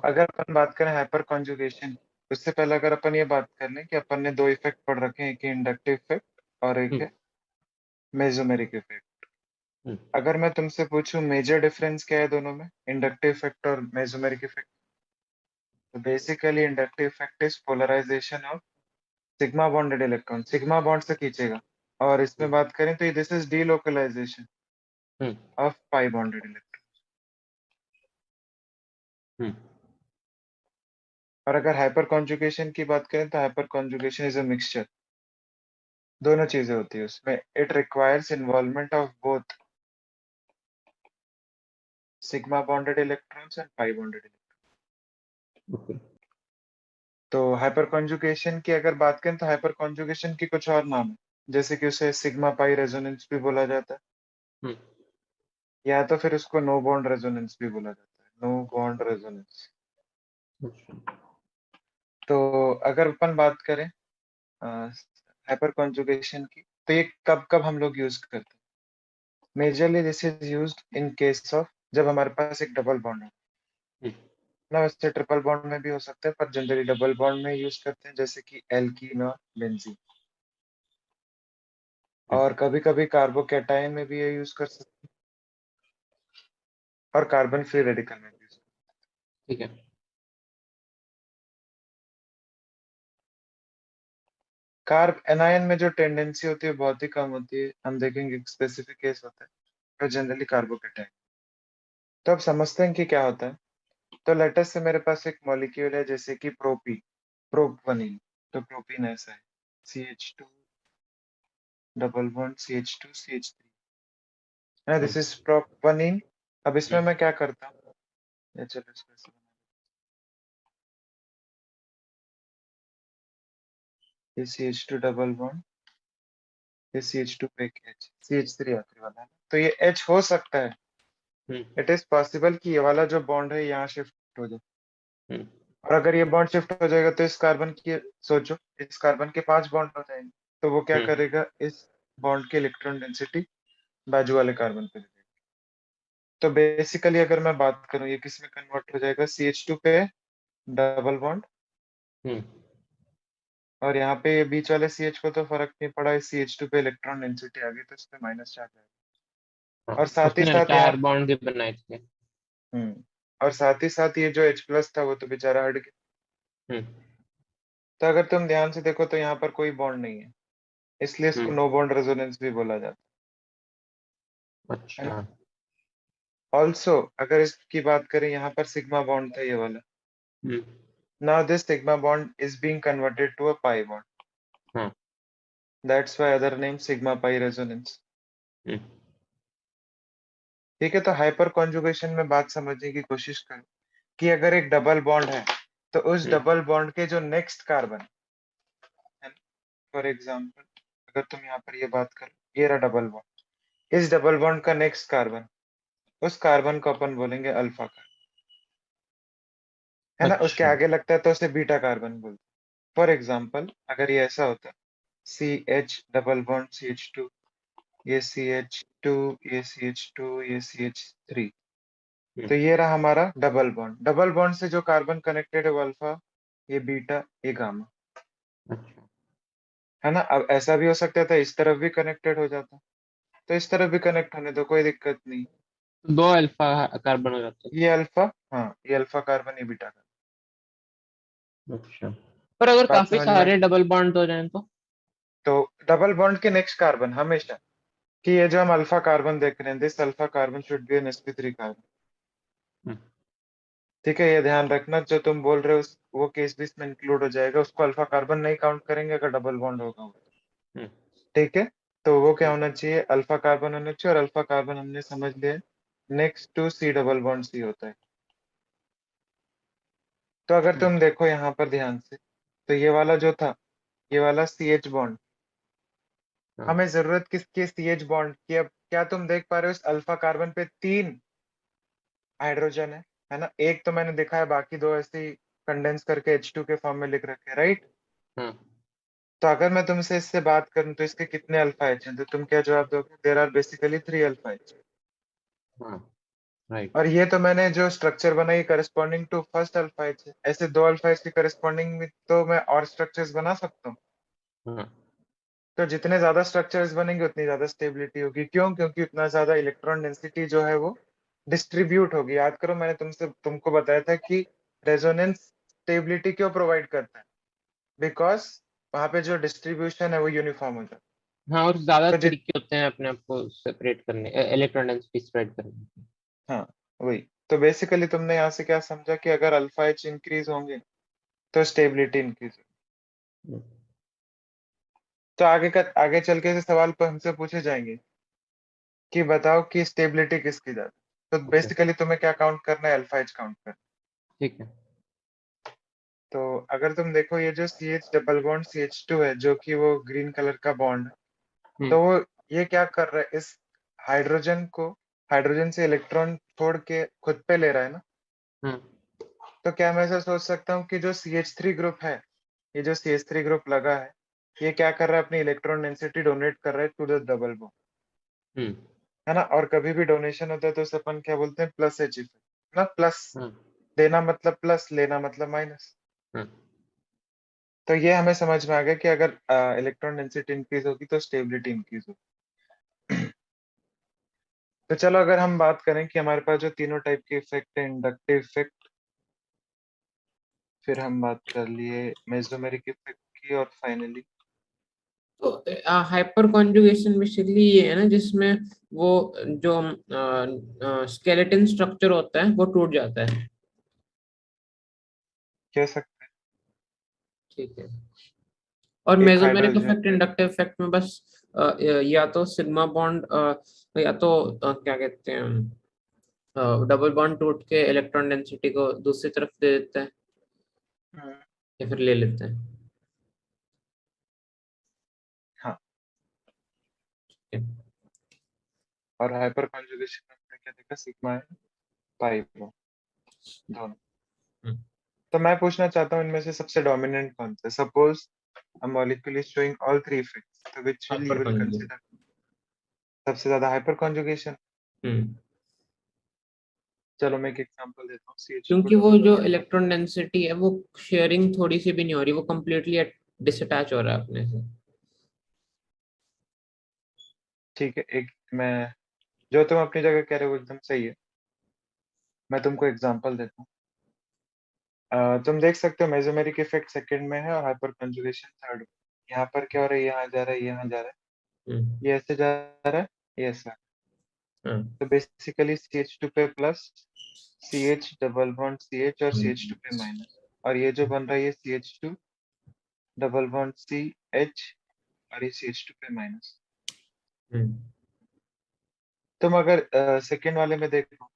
अगर अपन बात करें हाइपर कॉन्जुगेशन, उससे पहले अगर अपन ये बात कर लें कि अपन ने दो इफेक्ट पढ़ रखे हैं, एक है इंडक्टिव इफेक्ट और एक है मेसोमेरिक इफेक्ट। हम्म, अगर मैं तुमसे पूछूं मेजर डिफरेंस क्या है दोनों में, इंडक्टिव इफेक्ट और मेसोमेरिक इफेक्ट, तो basically inductive effect is polarisation of sigma bonded electron, sigma bond से खींचेगा। और इसमें बात करें तो this is delocalisation hmm, of pi bonded electron. Hmm, और अगर हाइपर कॉन्जुगेशन की बात करें तो hyperconjugation is a mixture, दोनों चीजें होती है उसमें। It requires involvement of both sigma bonded electrons and pi bonded electron. Okay. तो हाइपर कॉन्जुगेशन की अगर बात करें तो हाइपर कॉन्जुगेशन की कुछ और नाम है, जैसे कि उसे सिग्मा पाई रेजोनेंस भी बोला जाता है, हम्म, या तो फिर उसको नो बॉन्ड रेजोनेंस भी बोला जाता है, नो बॉन्ड रेजोनेंस। अच्छा, तो अगर अपन बात करें हाइपर कॉन्जुगेशन की, तो ये कब कब हम लोग यूज करते हैं? Majorly this is used in case of जब हमारे पास एक डबल बॉन्ड हो हम्म, ना, वैसे ट्रिपल बॉन्ड में भी हो सकता है पर जनरली डबल बॉन्ड में यूज करते हैं, जैसे कि एल्कीन और बेंजीन। हम्म, और कभी कभी कार्बोकैटायन में भी ये यूज कर सकते हैं, और कार्बन फ्री रेडिकल में भी यूज। ठीक है। कार्ब एनायन में जो टेंडेंसी होती है बहुत ही कम होती है, हम देखेंगे एक स्पेसिफिक केस होता है, तो जनरली कार्बोकैटायन। तो अब समझते हैं कि क्या होता है। तो लेटस से मेरे पास एक मॉलिक्यूल है जैसे कि प्रोपवनीन। तो प्रोपीन ऐसा है, CH2 double bond CH2 CH3 है, हम्म, दिस इज प्रोपवनीन। अब इसमें हम्म, मैं क्या करता हूँ, ये चलो इसको ऐसे बना देते हैं। ये CH2 डबल बॉन्ड, ये CH2 पे एक CH3 आखिरी वाला है, तो ये H हो सकता है, हम्म, इट इज पॉसिबल कि ये वाला जो बॉन्ड है यहाँ शिफ्ट हो जाए। हम्म, और अगर ये बॉन्ड शिफ्ट हो जाएगा तो इस कार्बन की, सोचो इस कार्बन के 5 बॉन्ड हो जाएंगे, तो वो क्या हम्म, करेगा, इस बॉन्ड की इलेक्ट्रॉन डेंसिटी बाजू वाले कार्बन पे दे देगा। तो बेसिकली अगर मैं बात करूं ये किस में कन्वर्ट हो जाएगा, CH2 पे डबल बॉन्ड, हम्म। और यहाँ पे ये बीच वाले CH को तो फर्क नहीं पड़ा, इस CH2 पे इलेक्ट्रॉन डेंसिटी आ गई तो इस पे माइनस चार्ज आएगा। हाँ, और साथ ही उसने साथ यहाँ, 4 बॉन्ड भी बनाए थे। हम्म और साथ ही साथ ये जो H प्लस था वो तो बेचारा हट गया। हम्म, तो अगर तुम ध्यान से देखो तो यहाँ पर कोई बॉन्ड नहीं है, इसलिए इसको हम्म, नो बॉन्ड रेजोनेंस भी बोला जाता है अच्छा। ना। ऑल्सो अगर इसकी बात करें, यहाँ पर सिग्मा बॉन्ड था ये वाला, hmm, now this sigma bond is being converted to a pi bond, हाँ, that's why other name sigma pi resonance. Hmm, ठीक है, तो हाइपर कॉन्जुगेशन में बात समझने की कोशिश करो कि अगर एक डबल बॉन्ड है तो उस हम्म, डबल बॉन्ड के जो नेक्स्ट कार्बन है, फॉर एग्जांपल अगर तुम यहाँ पर ये बात करो, ये रहा डबल बॉन्ड, इस डबल बॉन्ड का नेक्स्ट कार्बन, उस कार्बन को अपन बोलेंगे अल्फा कार्बन, है ना। उसके अच्छा। आगे लगता है तो उसे बीटा कार्बन बोलते हैं। फॉर एग्जाम्पल अगर ये ऐसा होता, CH डबल बॉन्ड CH2, ये CH2, ये CH2, ये CH3, हम्म, तो ये रहा हमारा डबल बॉन्ड। डबल बॉन्ड से जो कार्बन कनेक्टेड है वो अल्फा, ये बीटा, ये गामा, अच्छा। है ना। अब ऐसा भी हो सकता था इस तरफ भी कनेक्टेड हो जाता, तो इस तरफ भी कनेक्ट होने दो, कोई दिक्कत नहीं। तो 2 अल्फा कार्बन हो जाते ये अल्फा, हाँ ये अल्फा कार्बन, ये बीटा कार्बन। हैं। अच्छा, पर अगर बात काफी समझ में आई? सारे डबल बॉन्ड हो जाएं तो? तो डबल बॉन्ड के नेक्स्ट कार्बन हमेशा, कि ये जो हम अल्फा कार्बन देख रहे हैं, this alpha carbon should be an sp3 carbon. Hmm, ठीक है, ये ध्यान रखना जो तुम बोल रहे हो वो केस भी इसमें इंक्लूड हो जाएगा, उसको अल्फा कार्बन नहीं काउंट करेंगे अगर डबल बॉन्ड होगा। हम्म, ठीक है, तो वो क्या हम्म, होना चाहिए, अल्फा कार्बन होना चाहिए, और अल्फा कार्बन हमने समझ लिया next to C double bond C होता है। तो अगर हम्म, तुम देखो यहाँ पर ध्यान से, तो ये वाला जो था, ये वाला CH बॉन्ड, हाँ, हमें जरूरत किसकी है, CH बॉन्ड की। अब क्या तुम देख पा रहे हो इस अल्फा कार्बन पे 3 हाइड्रोजन है ना, एक तो मैंने देखा है, बाकी दो ऐसे ही कंडेंस करके H2 के फॉर्म में लिख रखे हैं, राइट। हाँ, तो अगर मैं तुमसे इससे बात करूं तो इसके कितने अल्फा एच हैं, तो तुम क्या जवाब दोगे, there are basically 3 alpha H. हाँ, राइट। और ये तो मैंने जो स्ट्रक्चर बनाई करस्पॉन्डिंग टू फर्स्ट अल्फाइड है, ऐसे दो अल्फाइड के करस्पॉन्डिंग में तो मैं और स्ट्रक्चर्स बना सकता हूँ। हाँ, तो जितने ज्यादा स्ट्रक्चर्स बनेंगे उतनी ज्यादा स्टेबिलिटी होगी। क्यों? क्योंकि उतना ज्यादा इलेक्ट्रॉन डेंसिटी जो है वो डिस्ट्रीब्यूट होगी। याद करो, मैंने तुमको बताया था कि रेजोनेंस स्टेबिलिटी क्यों प्रोवाइड करता है, बिकॉज वहां पे जो डिस्ट्रीब्यूशन है वो यूनिफॉर्म हो जाता हाँ, और ज्यादा है। तो तरीके होते हैं अपने आप को सेपरेट करने, इलेक्ट्रॉन डेंसिटी स्प्रेड करने के। हाँ, वही। तो बेसिकली तुमने यहाँ से क्या समझा कि अगर अल्फा एच इंक्रीज होंगे तो स्टेबिलिटी इंक्रीज होगी। हम्म, तो आगे चल के ऐसे सवाल पर हमसे पूछे जाएंगे कि बताओ कि स्टेबिलिटी किसकी ज्यादा। तो ओके, बेसिकली तुम्हें क्या काउंट करना है? अल्फा एच काउंट करना ठीक है। है। तो अगर तुम देखो, ये जो C H double bond C H two है, जो कि वो ग्रीन कलर का बॉन्ड है, हम्म, तो वो ये क्या कर रहा है, इस हाइड्रोजन को, हाइड्रोजन से इलेक्ट्रॉन छोड़ के खुद पे ले रहा है ना। हम्म, तो क्या मैं ऐसा सोच सकता हूँ कि जो सी एच थ्री ग्रुप है, ये जो सी एच थ्री ग्रुप लगा है, ये क्या कर रहा है, अपनी इलेक्ट्रॉन डेंसिटी डोनेट कर रहा है टू द डबल बॉन्ड, हम्म, है ना। और कभी भी डोनेशन होता है तो उसे अपन क्या बोलते हैं? प्लस एच इफेक्ट ना। प्लस हम्म, देना मतलब प्लस, लेना मतलब माइनस। हम्म। तो ये हमें समझ में आ गया कि अगर इलेक्ट्रॉन डेंसिटी इंक्रीज होगी तो स्टेबिलिटी इंक्रीज होगी। तो चलो, अगर हम बात करें कि हमारे पास जो तीनों टाइप के इफेक्ट है, इंडक्टिव इफेक्ट, फिर हम बात कर लिए मेसोमेरिक इफेक्ट की, और फाइनली तो हाइपर कॉन्जुगेशन बेसिकली ये है ना, जिसमें वो जो स्केलेटन स्ट्रक्चर होता है वो टूट जाता है। कह सकते ठीक है। और हैं एक mesomeric hydrogen. Effect, inductive effect में बस या तो सिग्मा बॉन्ड, या तो क्या कहते हैं, डबल बॉन्ड टूट के इलेक्ट्रॉन डेंसिटी को दूसरी तरफ दे देता है, हम्म, या फिर ले लेते हैं। हाँ। ठीक और हाइपर कॉन्जुगेशन में हमने क्या देखा? सिग्मा है, पाई है, दोनों। है। तो मैं पूछना चाहता हूँ, इनमें से सबसे डोमिनेंट कौन सा है? Suppose a molecule is showing all three effects, so which will you hyper will conjugation. consider सबसे ज्यादा? Hyperconjugation. हम्म। चलो मैं एक एग्जांपल देता हूँ, CH2 क्योंकि वो डबल जो बॉन्ड। इलेक्ट्रॉन डेंसिटी है वो शेयरिंग थोड़ी सी भी नहीं हो रही, वो कंप्लीटली डिसअटैच हो रहा है अपने से। ठीक है, एक मैं, जो तुम अपनी जगह कह रहे हो वो एकदम सही है। मैं तुमको एग्जांपल देता हूँ। तुम देख सकते हो मेसोमेरिक इफेक्ट सेकंड में है और हाइपर कंजुगेशन थर्ड में। यहाँ पर क्या हो रहा है? यहाँ जा रहा है, यहाँ जा रहा हम्म। है, ये ऐसे जा रहा है, ये ऐसा। हाँ। तो बेसिकली CH2 पे plus, CH double bond CH, और CH2 हम्म। पे माइनस। और ये जो बन रहा है ये CH2 डबल बॉन्ड CH, और ये CH2 पे माइनस। हम्म। तुम अगर सेकेंड वाले में देखो,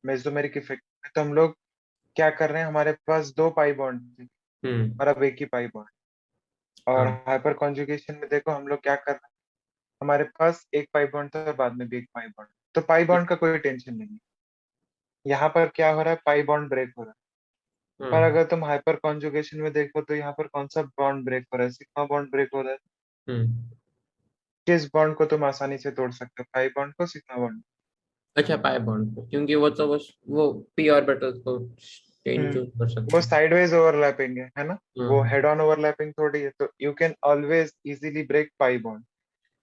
मेसोमेरिक इफेक्ट में, तो हम लोग क्या कर रहे हैं? हमारे पास दो पाई बॉन्ड थे हम्म। और अब एक ही पाई बॉन्ड। और हाँ। हाइपर कॉन्जुगेशन में देखो हम लोग क्या कर रहे हैं, हमारे पास एक पाई बॉन्ड था और बाद में भी एक पाई बॉन्ड। तो पाई बॉन्ड का कोई टेंशन नहीं है। यहाँ पर क्या हो रहा है? पाई बॉन्ड ब्रेक हो रहा है। पर हाँ। अगर तुम हाइपर कॉन्जुगेशन में देखो तो यहाँ पर कौन सा बॉन्ड ब्रेक हो रहा है? सिग्मा बॉन्ड ब्रेक हो रहा है। हम्म। किस बॉन्ड को तुम आसानी से तोड़ सकते हो? पाई बॉन्ड को, सिग्मा बॉन्ड? अच्छा, पाई बॉन्ड पे, क्योंकि वो तो बस वो पी ऑर्बिटल को चेंज हम्म, कर वो सकते हैं। साइडवेज ओवरलैपिंग है ना। वो हाँ। हेड ऑन ओवरलैपिंग थोड़ी है। तो you can always easily break pi bond.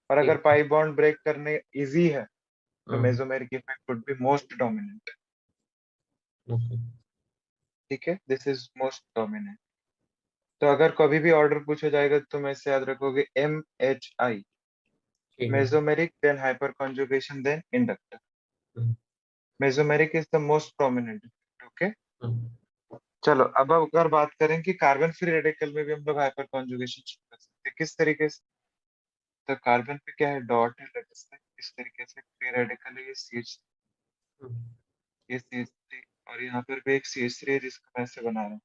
और अगर ठीक है। पाई बॉन्ड ब्रेक करने इजी है तो हाँ। Mesomeric effect would be most dominant. Okay. ठीक है, दिस इज मोस्ट डोमिनेंट। तो अगर कभी भी ऑर्डर पूछा जाएगा तो तुम ऐसे याद रखोगे, MHI, ठीक है। Mesomeric, then hyperconjugation, then inductor. Hmm. Mesomeric is the most prominent. Okay. हाँ। चलो, अब अगर बात करें कि कार्बन फ्री रेडिकल में भी हम लोग हाइपर कॉन्जुगेशन कर सकते हैं, किस तरीके से? तो कार्बन पे क्या है? डॉट है, लेट्स से इस तरीके से फ्री रेडिकल है, ये CH, ये CH3, और यहाँ पर भी एक CH3 है जिसको मैं ऐसे बना रहा हूँ।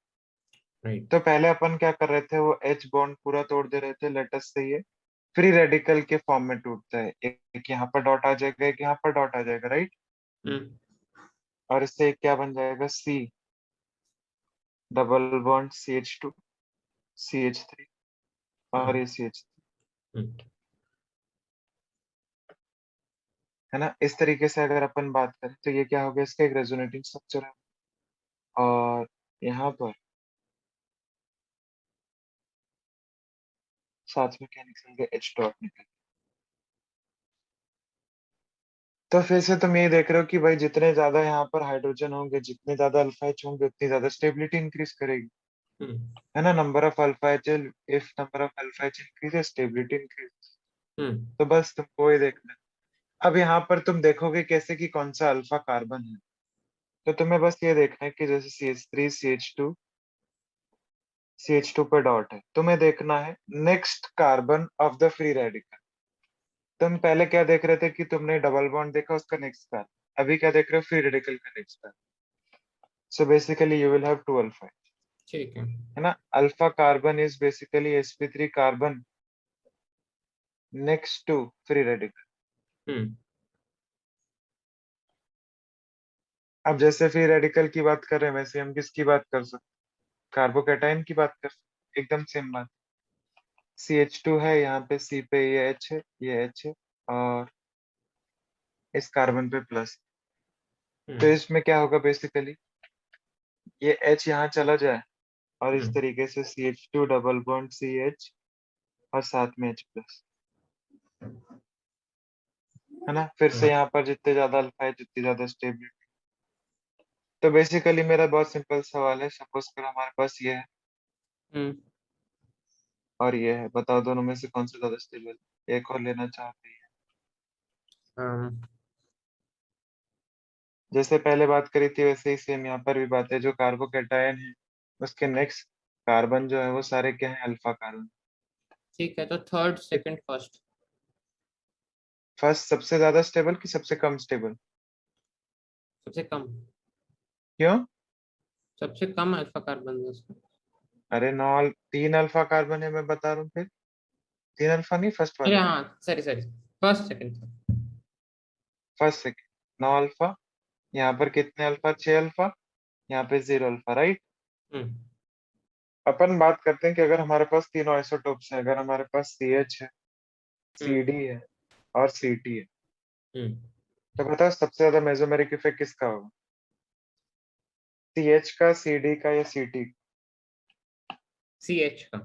राइट। तो पहले अपन क्या कर रहे थे? वो H बॉन्ड पूरा तोड़ दे रहे थे, लेटस से ये फ्री रेडिकल के फॉर्म में टूटता है। एक यहाँ पर डॉट आ जाएगा, एक यहाँ पर डॉट आ जाएगा, राइट। हम्म। और इससे एक क्या बन जाएगा? C double bond CH2 CH3, और हाँ। ये CH3, हम्म। है ना? इस तरीके से अगर अपन बात करें तो ये क्या हो गया, इसका एक रेजोनेटिंग स्ट्रक्चर है। और यहाँ पर साथ में क्या निकल गया, H डॉट निकल गया। तो फिर से तुम ये देख रहे हो कि भाई जितने ज्यादा यहाँ पर हाइड्रोजन होंगे, जितने ज्यादा अल्फा एच होंगे, उतनी ज्यादा स्टेबिलिटी इंक्रीज करेगी, हम्म है ना? Number of alpha H, if number of alpha H increase, stability increase. Hmm तो बस तुमको ये देखना है। अब यहाँ पर तुम देखोगे कैसे कि कौन सा अल्फा कार्बन है। तो तुम्हें बस ये देखना है कि जैसे CH3 CH2 पे डॉट है, तुम्हें देखना है next carbon of the free radical. तुम पहले क्या देख रहे थे कि तुमने डबल बॉन्ड देखा, उसका नेक्स्ट कार्बन। अभी क्या देख रहे हो, फ्री रेडिकल का next carbon. So basically you will have to alpha, ठीक है। है ना? Alpha carbon is basically sp3 carbon next to free radical. Hmm अब जैसे फ्री रेडिकल की बात कर रहे हैं, वैसे हम किसकी बात कर सकते, कार्बोकेटाइन की बात कर सकते, एकदम सेम बात। CH2 है, यहाँ पे C पे ये H है, ये H है, और इस कार्बन पे प्लस। तो हम्म इसमें क्या होगा बेसिकली, ये H यहाँ चला जाए और इस हम्म तरीके से CH2 डबल बॉन्ड CH और साथ में H प्लस, है ना? फिर से यहाँ पर जितने ज्यादा अल्फा है, जितनी ज्यादा स्टेबिलिटी। तो बेसिकली मेरा बहुत सिंपल सवाल है, सपोज करो हमारे पास ये है हम्म और ये है, बताओ दोनों में से कौन सा ज्यादा स्टेबल, एक और लेना चाहते हैं। अम, जैसे पहले बात करी थी वैसे ही सेम यहाँ पर भी बात है, जो कार्बोकेटायन है उसके नेक्स्ट कार्बन जो है वो सारे क्या है, अल्फा कार्बन। ठीक है, तो थर्ड सेकंड फर्स्ट। फर्स्ट सबसे ज्यादा स्टेबल कि सबसे कम स्टेबल? सबसे कम। क्यों? सबसे कम अल्फा कार्बन है उसका। अरे नौ, तीन अल्फा कार्बन है, मैं बता रहा हूँ फिर। तीन अल्फा नहीं, फर्स्ट अरे वाले में। हाँ, sorry sorry, first second third. First second 9 alpha. यहाँ पर कितने अल्फा, 6 अल्फा। यहाँ पे 0 अल्फा, राइट? हम्म अपन बात करते हैं कि अगर हमारे पास तीनों आइसोटोप्स है, अगर हमारे पास CH है, हम्म CD है और CT है, हम्म तो बताओ सबसे ज्यादा मेसोमेरिक इफेक्ट किसका होगा, CH का, CD का या CT? CH का।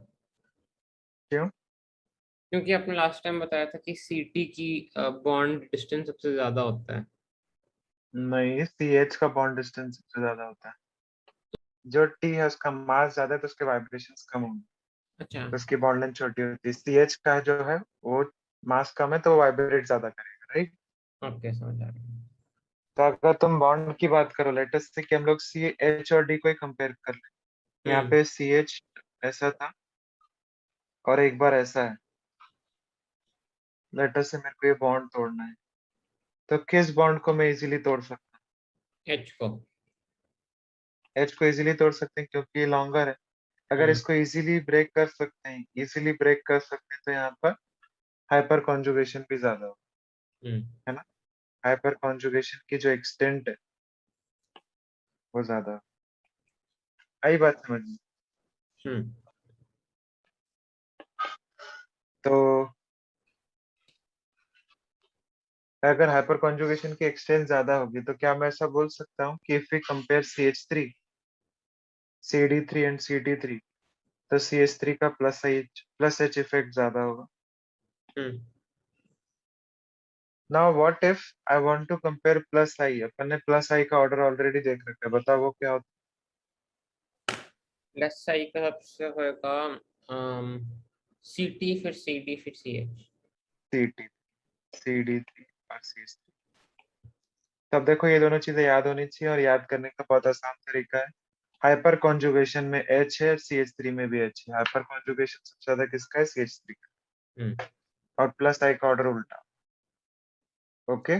क्यों? क्योंकि आपने लास्ट टाइम बताया था कि सीटी की बॉन्ड डिस्टेंस सबसे ज्यादा होता है। नहीं, CH का बॉन्ड डिस्टेंस सबसे ज्यादा होता है। जो T है उसका मास ज्यादा है तो उसके वाइब्रेशंस कम होंगे, अच्छा। तो उसकी बॉन्ड लेंथ छोटी होती है। CH का जो है वो मास कम है तो वो वाइब्रेट ज्यादा करेगा, राइट? ओके, समझ आ रहा है। तो अगर तुम बॉन्ड की बात करो, लेटेस्ट से कि हम लोग CH और D को ही कंपेयर कर ले। यहाँ हम्म पे CH ऐसा था और एक बार ऐसा है, लेटेस्ट से मेरे को ये बॉन्ड तोड़ना है, तो किस बॉन्ड को मैं इजीली तोड़ सकता एच को। हूँ? H को इजीली तोड़ सकते हैं क्योंकि ये लॉन्गर है। अगर हम्म इसको इजीली ब्रेक कर सकते हैं, इजीली ब्रेक कर सकते हैं, तो यहाँ पर हाइपर कॉन्जुगेशन भी ज्यादा हो, हम्म है ना? हाइपर कॉन्जुगेशन की जो एक्सटेंट है वो ज्यादा हो। आई बात समझ में? हम्म तो अगर हाइपर कॉन्जुगेशन की एक्सटेंट ज्यादा होगी तो क्या मैं ऐसा बोल सकता हूँ कि if we compare CH3 CD3 and CD3, तो CH3 का प्लस H इफेक्ट ज्यादा होगा। Hmm now what if I want to compare plus I, अपन ने प्लस आई का ऑर्डर ऑलरेडी देख रखा है, बताओ वो क्या होता लेफ्ट साइड का सबसे होएगा सीटी, फिर सीडी, फिर सीएच। है? CD3 और CH3। तब देखो ये दोनों चीजें याद होनी चाहिए, और याद करने का बहुत आसान तरीका है। हाइपर कॉन्जुगेशन में H है, CH3 में भी H है। हाइपर कॉन्जुगेशन सबसे ज्यादा किसका है, CH3 का। हम्म और प्लस आई का ऑर्डर उल्टा। ओके।